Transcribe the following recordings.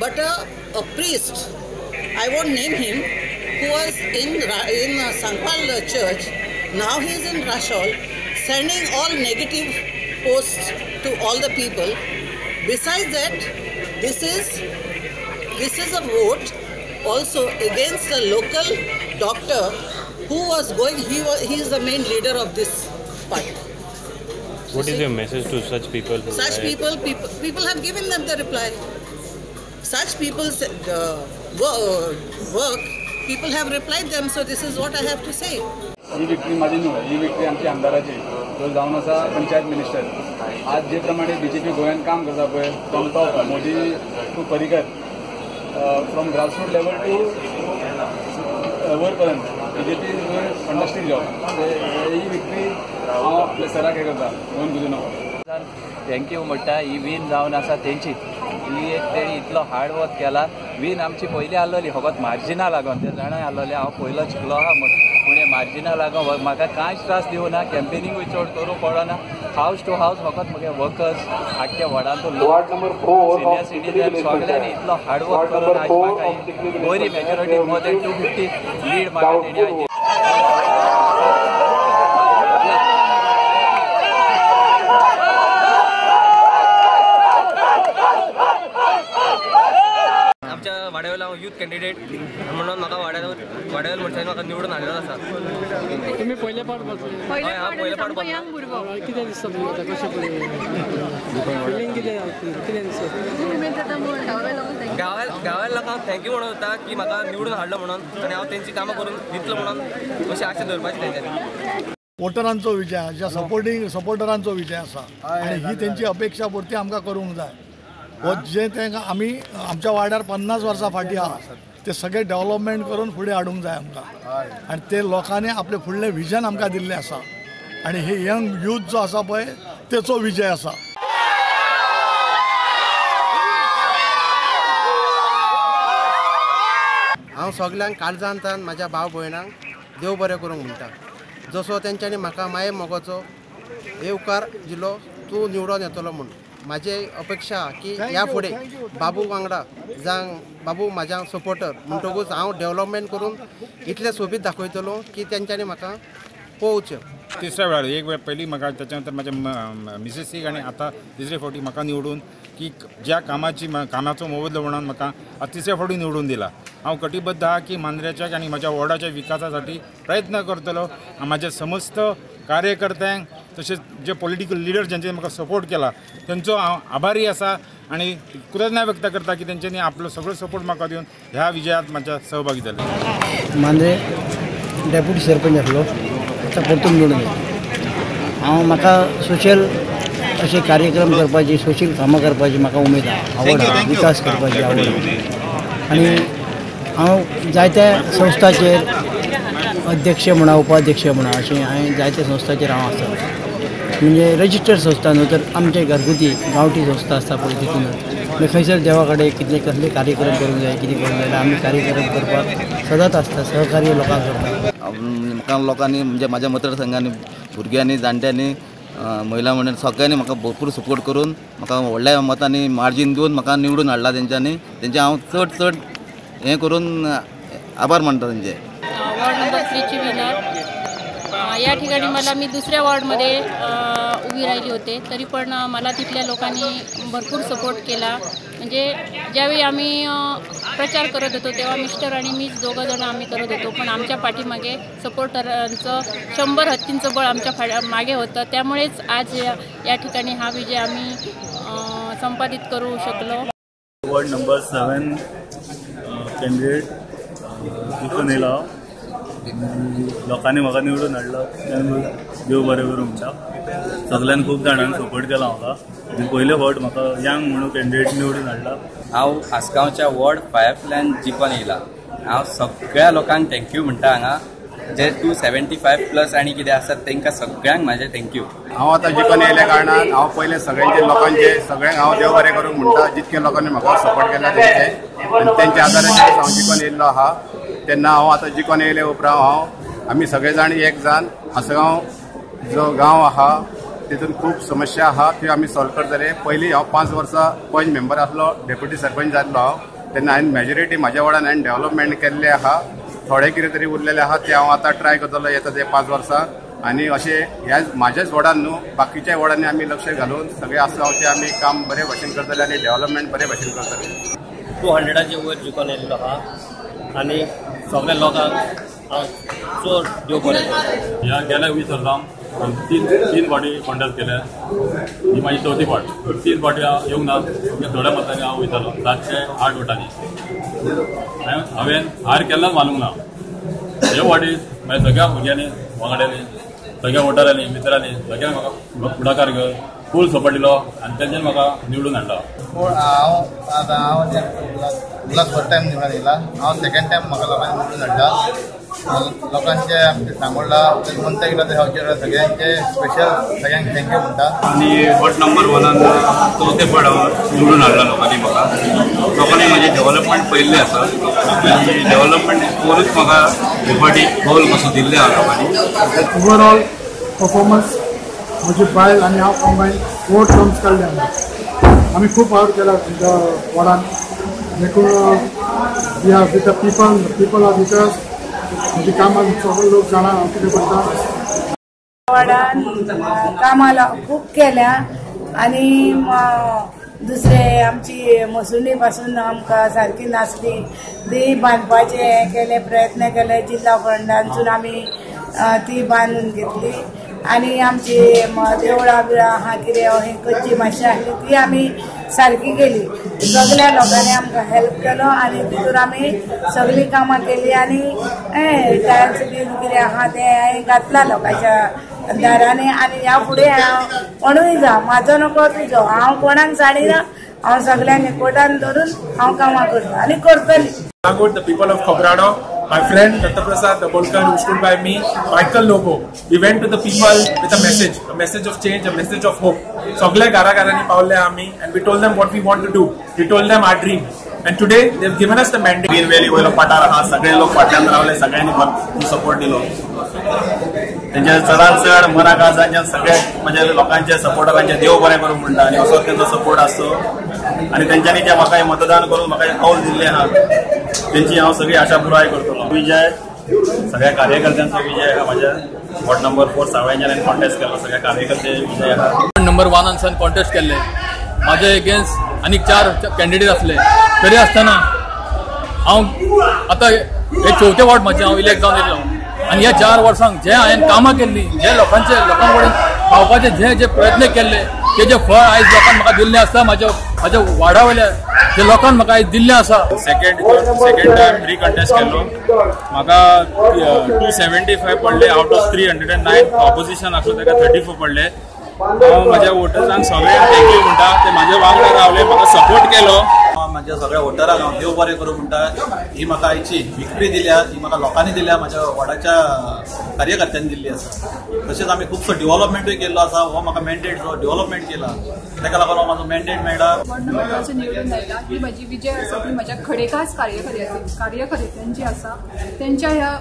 but a priest, I won't name him, who was in Sangpal church, now he is in Rashol, sending all negative posts to all the people. Besides that, this is a vote also against the local doctor who was going. He is the main leader of this party. What is your message to such people? Such people have given them the reply. Such people's work, people have replied them. So this is what I have to say. He victory माझी न्हू, ही victory आमच्या आमदाराची, जो जावन आसा panchayat minister. आज जे प्रमाणे BJP गोंयांत काम करता पळय, from top Modi to Parrikar, from grassroot level to वर पर्यंत बीजेपी फंटास्टीक जॉब. ही विक्ट्री हांव आपल्या सराक हे करता, गोंय तुजे नको. थँक्यू म्हणटा. ही वीन जावन आसा तेंची. ही एक तेणी इतलो हार्ड वर्क केला. वीन आमची पयलीं आसलोली फकत मार्जिना लागून, ते जाणां आसलोले. हांव पयलो शिकलो आहा पुणे मार्जिना लागून म्हाका कांयच त्रास दिवना, कॅम्पेनिंगूय चड करूं पडना. हावस टू हावस फकत म्हगे वर्कर्स आख्या वॉर्डांतलो सिनियर सिटीजन सगळ्यांनी इतलो हार्डवर्क करून आज म्हाका बरी मेजॉरिटी मोर दॅन 250 लीड म्हाका तेणी वाड्यावेला यूथ कॅन्डिडेट म्हणून म्हाका वाड्यावेल म्हणटा म्हाका निवडून हाडलेलो आसा. तुम्ही पयले पावट बसले? हय हांव पयले पावट बसलो. कितें दिसता तुमकां कशें फिलींग कितें दिसता? गांवाल्या लोकांक थँक्यू म्हणून होता की म्हाका निवडून हाडलो म्हणून, आनी हांव तेंची कामां करून दितलो म्हणून अशी आशा दवरपाची तेंच्यांनी. वोटरांचो विजय, ज्या सपोर्टरांचो विजय आसा, आनी ही तेंची अपेक्षा पुरती आमकां करूंक जाय. जे तेंकां आमी आमच्या वाड्यार 50 वर्सां फाटीं आहा, ते सगळे डेव्हलपमेंट करून फुडें हाडूंक जाय आमकां. आनी ते लोकांनी आपले फुडलें विजन आमकां दिल्लें आसा, आनी हे यंग यूथ जो आसा पळय तेचो विजय आसा. हांव सगळ्यांक काळजांतल्यान म्हाज्या भाव भयणांक देव बरें करूंक म्हणटा. जसो तेंच्यांनी म्हाका माये मोगाचो येवकार दिलो, तूं निवडून येतलो म्हणून. म्हाजी अपेक्षा की ह्या फुडें बाबू वांगडा जावं बाबू म्हाज्या सपोर्टर म्हणटकूच हांव डेव्हलपमेंट करून इतलें सोबीत दाखयतलो की तेंच्यांनी म्हाका पळोवचें. तिसऱ्या वेळार एक वेळ पयलीं म्हाका त्याच्या नंतर म्हाज्या मिसेसीक आनी आतां तिसरे फावटी म्हाका निवडून की ज्या कामाचो मोबदलो म्हणून म्हाका तिसऱ्या फावटी निवडून दिला. हांव कटिबद्ध आहा की मांद्रेच्या आनी म्हाज्या वॉर्डाच्या विकासा साठी प्रयत्न करतलो. म्हाज्या समस्त कार्यकर्त्यांक तशेंच जे पॉलिटिकल लिडर ज्यांचे म्हाका सपोर्ट केला तेंचो हांव आभारी आसा आनी कृतज्ञता व्यक्त करता की तेंच्यांनी आपलो सगळो सपोर्ट म्हाका दिवन ह्या विजयात म्हाज्या सहभागी जाले. मांद्रे डेप्युटी सरपंच आसलो, आतां परतून निवडून येयलो. हांव म्हाका सोशल असे कार्यक्रम करपाची, सोशल कामां करपाची म्हाका उमेद आहा, आवड आहा, विकास करपाची आवड आहा. आनी हांव जायत्या संस्थाचेर अध्यक्ष म्हणा, उपाध्यक्ष म्हणा, अशें हांवें जायत्या संस्थाचेर हांव आसा. म्हणजे रजिस्टर्ड संस्था न्हू, तर आमचे घरगुती गांवठी संस्था आसता पळय तितून खंयसर देवा कडेन कितले कसले कार्यक्रम करूंक जाय, कितें करूंक जाय आमी कार्यक्रम करपाक सदांच आसता, सहकार्य लोकांक करता. म्हाका लोकांनी म्हणजे म्हाज्या मतदारसंघांनी भुरग्यांनी, जाणट्यांनी, महिला मंडळ सगळ्यांनी म्हाका भरपूर सपोर्ट करून म्हाका व्हडल्या मतांनी मार्जीन दिवन म्हाका निवडून हाडला. तेंच्यांनी हांव चड हें करून आभार मानता तेंचे. वॉर्ड नंबर 3 ची विनर. या ठिकाणी मला मी दुसऱ्या वॉर्डमध्ये उभी राहिली होते, तरी पण मला तिथल्या लोकांनी भरपूर सपोर्ट केला. म्हणजे ज्यावेळी आम्ही प्रचार करत होतो तेव्हा मिस्टर आणि मीच दोघं जण आम्ही करत होतो, पण आमच्या पाठीमागे सपोर्टरांचं 100 हत्तींचं बळ आमच्या मागे होतं. त्यामुळेच आज या ठिकाणी हा विजय आम्ही संपादित करू शकलो. वॉर्ड नंबर 7 कॅन्डिडेट जिखून येयलो. लोकांनी म्हाका निवडून हाडलो, देव बरें करूं म्हणटा. सगळ्यांनी खूब जाणांनी सपोर्ट केला म्हाका. पयले फावट म्हाका यंग म्हणून कॅन्डिडेट निवडून हाडला. हांव आसगांवच्या वॉर्ड 5 जिखून येयला. हांव सगळ्या लोकांक थँक्यू म्हणटा. हांगा जे 275+ आनी कितें आसात तांकां सगळ्यांक म्हाजे थँक्यू. हांव आतां जिखून येयल्या कारणान हांव पयले सगळ्यांचे लोकांचे सगळ्यांक हांव देव बरें करूंक म्हणटा. जितके लोकांनी म्हाका सपोर्ट केला तेंच्या आदाराचेर हांव जिखून येयल्लो आहा. तेन्ना हांव आतां जिखून येयले उपरांत आमी सगळे जाण एक जाण आसगांव जो गांव आहा तितून खूब समस्या आहा त्यो आमी सॉल्व करतले. पयलीं हांव 5 वर्सां पंच मेंबर आसलो, डेप्युटी सरपंच जाल्लो हांव. तेन्ना हांवें मेजॉरिटी म्हाज्या वार्डान हांवें डेव्हलपमेंट केल्लें आहा. थोडे कितें तरी उरलेले आहा ते हांव आतां ट्राय करतलो येता ते 5 वर्सां. आनी अशें ह्या म्हाज्याच वार्डान न्हू बाकीच्या वार्डांनी आमी लक्ष घालून सगळे आसा आमी काम बरे भशेन करतले आनी डेव्हलपमेंट बरे भशेन करतले. 200च्या वयर जिखून येयल्लो आहा आनी सगळ्या लोकांक हांव चड देव बरें करता. ह्या गेल्या 20 वर्सां तीन फावटी कॉन्टेस्ट केल्या. ही म्हाजी 4थी फावट. 3 फावटी हांव येवंक ना. थोड्या मतांनी हांव वयतालो 708 वोटांनी. हांवें हार केन्नाच मानूंक ना. हे फावटी मागीर सगळ्या भुरग्यांनी वांगड्यांनी सगळ्या वोटरांनी मित्रांनी सगळ्यांक म्हाका फुडाकार घेवन फूल सपोर्ट दिलो आनी तेंच्यानी म्हाका निवडून हाडला. हांव उल्हास फर्स्ट टायम निवडून येयला. हांव सेकंड टायम म्हाका लोकांनी निवडून हाडला. लोकांचे आमचे सांगोडला कोणते गेलो ते हांव सगळ्यांचे स्पेशल सगळ्यांक थँक्यू म्हणटा. आनी वॉर्ड नंबर 1 चवथे फावट हांव निवडून हाडला लोकांनी म्हाका. लोकांनी म्हाजे डेव्हलपमेंट पयल्लें आसा आनी डेव्हलपमेंट करूच म्हाका हे फावटी कौल कसो दिल्ले आहा लोकांनी. ओवरऑल परफॉर्मन्स म्हजी बायल आनी हांव कॉम्बायन 4 टर्म्स काडले आमी खूब फावट केला तुमच्या वार्डान. देखून we are with the people are with us. म्हजी कामां सगळे लोक जाणा हांव कितें करता. वार्डान कामां खूब केल्या आनी दुसरे आमची मसुंडी पासून आमकां सारकी नासली ती बांदपाचे हे केले प्रयत्न केले. जिल्ला फंडांतसून आमी ती बांदून घेतली आनी आमची देवळां बिळां आहा कितें हे कच्ची मातशी आसली ती आमी सारकी केली. सगळ्या लोकांनी आमकां हेल्प केलो आनी तितून आमी सगळी कामां केली आनी टायल्स बीन कितें आहा तें हांवें घातला लोकांच्या दारांनी. आनी ह्या फुडें हांव कोणूय जा म्हाजो नको तुजो हांव कोणाक जाणीना. हांव सगळ्यांक एकवटान धरून हांव कामां करता आनी करतली. The people of Khobrado, my friend Dr. Prasad Dabolkar, who stood by me, Michael Lobo, we went to the people with a message of change, a message of hope. Sagle Garagarani Paule Ami, and we told them what we want to do. We told them our dream. And today they've given us the mandate. वीर वेली वयलो पाठार आहा सगळे लोक फाटल्यान रावले सगळ्यांनी भरपूर support दिलो. तेंचे चडांत चड मनाक आसा सगळे म्हणजे लोकांचे सपोर्टरांचे देव बरें करूं म्हणटा आनी असो तेंचो सपोर्ट आसतो. आनी तेंच्यांनी जे म्हाका मतदान करून म्हाका कौल दिल्ले आहा तेंची हांव सगळी आशा पुराय करतलो. विजय सगळ्या कार्यकर्त्यांचो विजय आहा. म्हाज्या वॉर्ड नंबर 4 सावळ्यांच्यान हांवें कॉन्टेस्ट केलो. सगळ्या कार्यकर्ते विजय आहा. वॉर्ड नंबर 1 कॉन्टेस्ट केल्ले. म्हाजे एगेन्स्ट आनीक 4 कॅन्डिडेट आसले. तरी आसतना हांव आतां हे 4थे वॉर्ड म्हाजे हांव इलेक्ट जावन येयलो आनी ह्या 4 वर्सांक जे हांवें कामां केल्लीं जे लोकां कडेन पावपाचे जे प्रयत्न केल्ले तेजे फळ आयज लोकांनी म्हाका दिल्लें आसा. म्हाज्या वाडा वयल्या जे लोकांनी म्हाका आयज दिल्लें आसा. सेकंड टायम रिकंटेस्ट केलो. म्हाका 275 पडले आउट ऑफ 309. ऑपोजिशन आसलो ताका 34 पडले. हांव म्हाज्या वोटर्सांक सगळ्यांक थँक्यू म्हणटा. ते म्हाज्या वांगडा रावले म्हाका सपोर्ट केलो. म्हाज्या सगळ्या वोटरांक हांव देव बरें करूं म्हणटा. ही म्हाका आयची विक्ट्री दिल्या ही म्हाका लोकांनी दिल्या म्हाज्या वार्डाच्या कार्यकर्त्यांनी दिल्ली आसा. तशेंच आमी खुबसो डेव्हलपमेंटूय केल्लो आसा. हो म्हाका मॅन्डेट जो डेव्हलपमेंट केला ताका लागून म्हाजो मॅन्डेट मेळ्ळा. वॉर्ड नंबर निवडून आयला ही म्हजी विजय आसा ती म्हाज्या खडेकास कार्यकर्त्यांची आसा. तेंच्या ह्या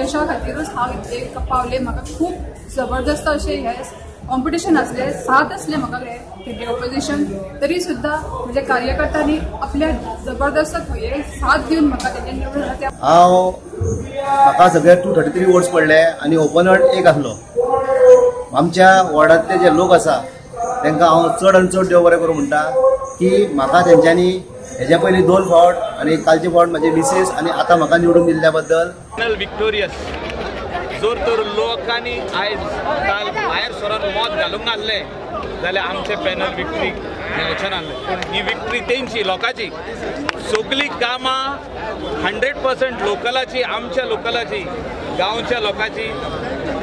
यशा खातीरूच हांव एक पावले. म्हाका खूब जबरदस्त अशें हे कॉम्पिटिशन असले 7 असले म्हाका हे ऑपोजिशन तरी सुद्धा म्हणजे कार्यकर्त्यांनी आपल्या जबरदस्त हे साथ दिवन म्हाका तेजे निवडून म्हाका सगळे 233 वोट्स पडले आनी ओपोनंट एक आसलो. आमच्या वॉर्डांतले जे लोक आसा तांकां हांव चड आनी चड देव बरें करूं म्हणटा की म्हाका तेंच्यांनी हेज्या पयलीं 2 फावट आनी कालचे फावट म्हाजे मिसेस आनी आतां म्हाका निवडून दिल्ल्या बद्दल विक्टोरियस. जर तर लोकांनी आयज काल भायर सरोन मत घालूंक नासले जाल्यार आमचे पॅनल विक्ट्री मेळचें नासलें. पूण ही विक्ट्री तेंची लोकांची. सगळीं कामां 100% लोकलाची आमच्या लोकलाची गांवच्या लोकांची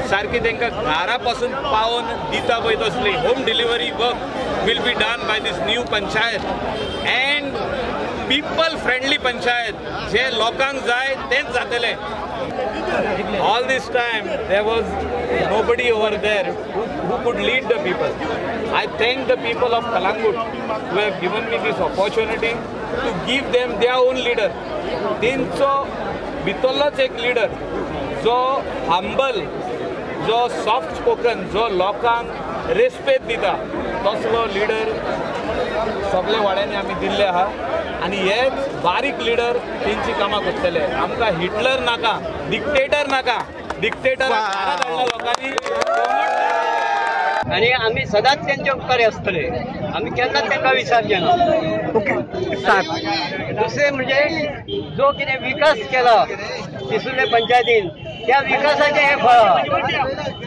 सारकी तांकां घरा पासून पावोवन दिता पळय तसली home delivery work will be done by this new panchayat and people friendly panchayat. जे लोकांक जाय तेंच जातलें. All this time there was nobody over there who could lead the people. I thank the people of Kalangut who have given me this opportunity to give them their own leader. तेंचो भितरलोच एक leader जो humble जो soft spoken जो लोकांक respect दिता तसलो leader सगळे वाड्यांनी आमी दिल्ले आहा आणि हे बारीक लिडर तेंची कामां करतले. आमकां हिटलर नाका, डिक्टेटर नाका. डिक्टेटर लोकांनी आणि आम्ही सदांच त्यांचे उपकारी असतले. आम्ही केन्नाच त्यांना विसरचे ना. दुसरे म्हणजे जो कितें विकास केला तिसुले पंचायतीन त्या विकासाचे हे फळ